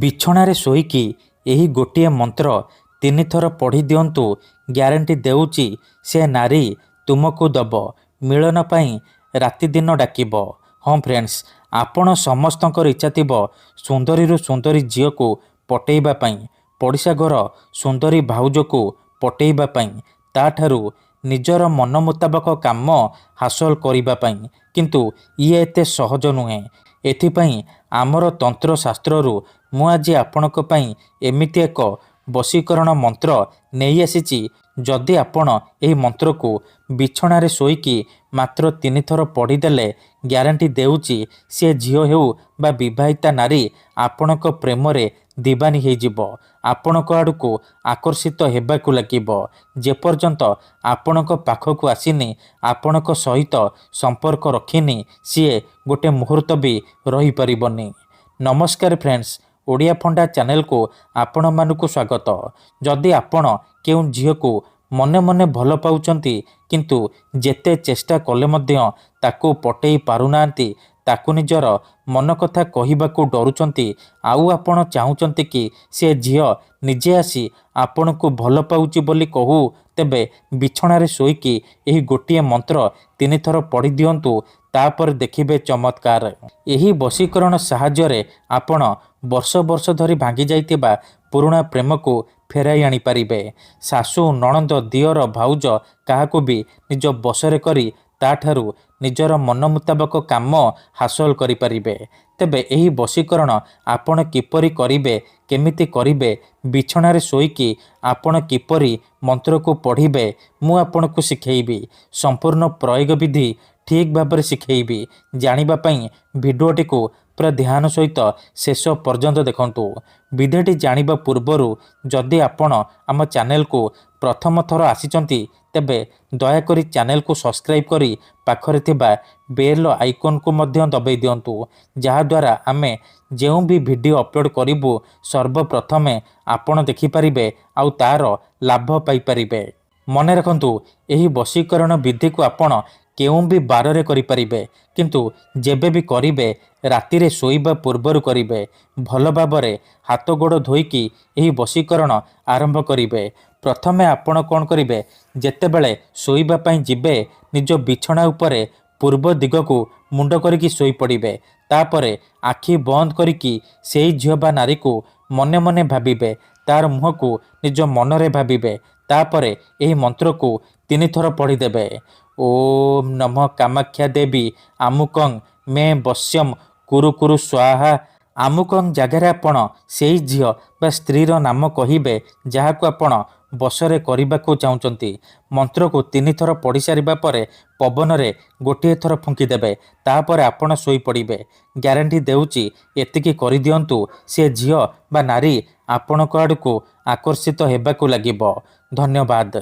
ବିଛଣାରେ ଶୋଇକି ଏହି ଗୋଟିଏ ମନ୍ତ୍ର 3 ଥର ପଢ଼ି ଦିଅନ୍ତୁ। ଗ୍ୟାରେଣ୍ଟି ଦେଉଛି ସେ ନାରୀ ତୁମକୁ ଦବ ମିଳନ ପାଇଁ ରାତିଦିନ ଡାକିବ। ହଁ ଫ୍ରେଣ୍ଡସ୍, ଆପଣ ସମସ୍ତଙ୍କର ଇଚ୍ଛା ଥିବ ସୁନ୍ଦରୀରୁ ସୁନ୍ଦରୀ ଝିଅକୁ ପଟେଇବା ପାଇଁ, ପଡ଼ିଶା ଘର ସୁନ୍ଦରୀ ଭାଉଜକୁ ପଟେଇବା ପାଇଁ, ତାଠାରୁ ନିଜର ମନ ମୁତାବକ କାମ ହାସଲ କରିବା ପାଇଁ। କିନ୍ତୁ ଇଏ ଏତେ ସହଜ ନୁହେଁ। ଏଥିପାଇଁ ଆମର ତନ୍ତ୍ରଶାସ୍ତ୍ରରୁ ମୁଁ ଆଜି ଆପଣଙ୍କ ପାଇଁ ଏମିତି ଏକ ବଶୀକରଣ ମନ୍ତ୍ର ନେଇ ଆସିଛି। ଯଦି ଆପଣ ଏହି ମନ୍ତ୍ରକୁ ବିଛଣାରେ ଶୋଇକି ମାତ୍ର 3 ଥର ପଢ଼ିଦେଲେ, ଗ୍ୟାରେଣ୍ଟି ଦେଉଛି ସେ ଝିଅ ହେଉ ବା ବିବାହିତା ନାରୀ ଆପଣଙ୍କ ପ୍ରେମରେ ଦିବାନୀ ହେଇଯିବ, ଆପଣଙ୍କ ଆଡ଼କୁ ଆକର୍ଷିତ ହେବାକୁ ଲାଗିବ। ଯେପର୍ଯ୍ୟନ୍ତ ଆପଣଙ୍କ ପାଖକୁ ଆସିନି, ଆପଣଙ୍କ ସହିତ ସମ୍ପର୍କ ରଖିନି, ସିଏ ଗୋଟେ ମୁହୂର୍ତ୍ତ ବି ରହିପାରିବନି। ନମସ୍କାର ଫ୍ରେଣ୍ଡସ୍, ଓଡ଼ିଆ ଫଣ୍ଡା ଚ୍ୟାନେଲକୁ ଆପଣମାନଙ୍କୁ ସ୍ୱାଗତ। ଯଦି ଆପଣ କେଉଁ ଝିଅକୁ ମନେ ମନେ ଭଲ ପାଉଛନ୍ତି କିନ୍ତୁ ଯେତେ ଚେଷ୍ଟା କଲେ ମଧ୍ୟ ତାକୁ ପଟେଇ ପାରୁନାହାନ୍ତି, ତାକୁ ନିଜର ମନ କଥା କହିବାକୁ ଡରୁଛନ୍ତି, ଆଉ ଆପଣ ଚାହୁଁଛନ୍ତି କି ସେ ଝିଅ ନିଜେ ଆସି ଆପଣଙ୍କୁ ଭଲ ପାଉଛି ବୋଲି କହୁ, ତେବେ ବିଛଣାରେ ଶୋଇକି ଏହି ଗୋଟିଏ ମନ୍ତ୍ର 3 ଥର ପଢ଼ି ଦିଅନ୍ତୁ। ତାପରେ ଦେଖିବେ ଚମତ୍କାର। ଏହି ବଶୀକରଣ ସାହାଯ୍ୟରେ ଆପଣ ବର୍ଷ ବର୍ଷ ଧରି ଭାଙ୍ଗି ଯାଇଥିବା ପୁରୁଣା ପ୍ରେମକୁ ଫେରାଇ ଆଣିପାରିବେ। ଶାଶୁ, ନଣନ୍ଦ, ଦିଅର, ଭାଉଜ କାହାକୁ ବି ନିଜ ବଶରେ କରି ତାଠାରୁ ନିଜର ମନ ମୁତାବକ କାମ ହାସଲ କରିପାରିବେ। ତେବେ ଏହି ବଶୀକରଣ ଆପଣ କିପରି କରିବେ, କେମିତି କରିବେ, ବିଛଣାରେ ଶୋଇକି ଆପଣ କିପରି ମନ୍ତ୍ରକୁ ପଢ଼ିବେ, ମୁଁ ଆପଣଙ୍କୁ ଶିଖେଇବି। ସମ୍ପୂର୍ଣ୍ଣ ପ୍ରୟୋଗ ବିଧି ଠିକ୍ ଭାବରେ ଶିଖେଇବି। ଜାଣିବା ପାଇଁ ଭିଡ଼ିଓଟିକୁ ପୁରା ଧ୍ୟାନ ସହିତ ଶେଷ ପର୍ଯ୍ୟନ୍ତ ଦେଖନ୍ତୁ। ବିଧିଟି ଜାଣିବା ପୂର୍ବରୁ ଯଦି ଆପଣ ଆମ ଚ୍ୟାନେଲକୁ ପ୍ରଥମ ଥର ଆସିଛନ୍ତି, ତେବେ ଦୟାକରି ଚ୍ୟାନେଲକୁ ସବସ୍କ୍ରାଇବ୍ କରି ପାଖରେ ଥିବା ବେଲ୍ ଆଇକନ୍କୁ ମଧ୍ୟ ଦବାଇ ଦିଅନ୍ତୁ, ଯାହାଦ୍ୱାରା ଆମେ ଯେଉଁ ବି ଭିଡ଼ିଓ ଅପଲୋଡ଼ କରିବୁ ସର୍ବପ୍ରଥମେ ଆପଣ ଦେଖିପାରିବେ ଆଉ ତା'ର ଲାଭ ପାଇପାରିବେ। ମନେ ରଖନ୍ତୁ, ଏହି ବଶୀକରଣ ବିଧିକୁ ଆପଣ କେଉଁ ବି ବାରରେ କରିପାରିବେ, କିନ୍ତୁ ଯେବେ ବି କରିବେ ରାତିରେ ଶୋଇବା ପୂର୍ବରୁ କରିବେ। ଭଲ ଭାବରେ ହାତ ଗୋଡ଼ ଧୋଇକି ଏହି ବଶୀକରଣ ଆରମ୍ଭ କରିବେ। ପ୍ରଥମେ ଆପଣ କ'ଣ କରିବେ, ଯେତେବେଳେ ଶୋଇବା ପାଇଁ ଯିବେ ନିଜ ବିଛଣା ଉପରେ ପୂର୍ବ ଦିଗକୁ ମୁଣ୍ଡ କରିକି ଶୋଇପଡ଼ିବେ। ତାପରେ ଆଖି ବନ୍ଦ କରିକି ସେଇ ଝିଅ ବା ନାରୀକୁ ମନେ ମନେ ଭାବିବେ, ତାର ମୁହଁକୁ ନିଜ ମନରେ ଭାବିବେ। ତାପରେ ଏହି ମନ୍ତ୍ରକୁ 3 ଥର ପଢ଼ିଦେବେ। ଓମ୍ ନମଃ କାମାକ୍ଷା ଦେବୀ ଆମୁକଂ ମେ ବଶ୍ୟମ୍ କୁରୁ କୁରୁ ସ୍ୱାହା। ଆମୁକଂ ଜାଗାରେ ଆପଣ ସେଇ ଝିଅ ବା ସ୍ତ୍ରୀର ନାମ କହିବେ ଯାହାକୁ ଆପଣ ବଶରେ କରିବାକୁ ଚାହୁଁଛନ୍ତି। ମନ୍ତ୍ରକୁ 3 ଥର ପଢ଼ି ସାରିବା ପରେ ପବନରେ ଗୋଟିଏ ଥର ଫୁଙ୍କିଦେବେ। ତାପରେ ଆପଣ ଶୋଇପଡ଼ିବେ। ଗ୍ୟାରେଣ୍ଟି ଦେଉଛି ଏତିକି କରିଦିଅନ୍ତୁ, ସେ ଝିଅ ବା ନାରୀ ଆପଣଙ୍କ ଆଡ଼କୁ ଆକର୍ଷିତ ହେବାକୁ ଲାଗିବ। ଧନ୍ୟବାଦ।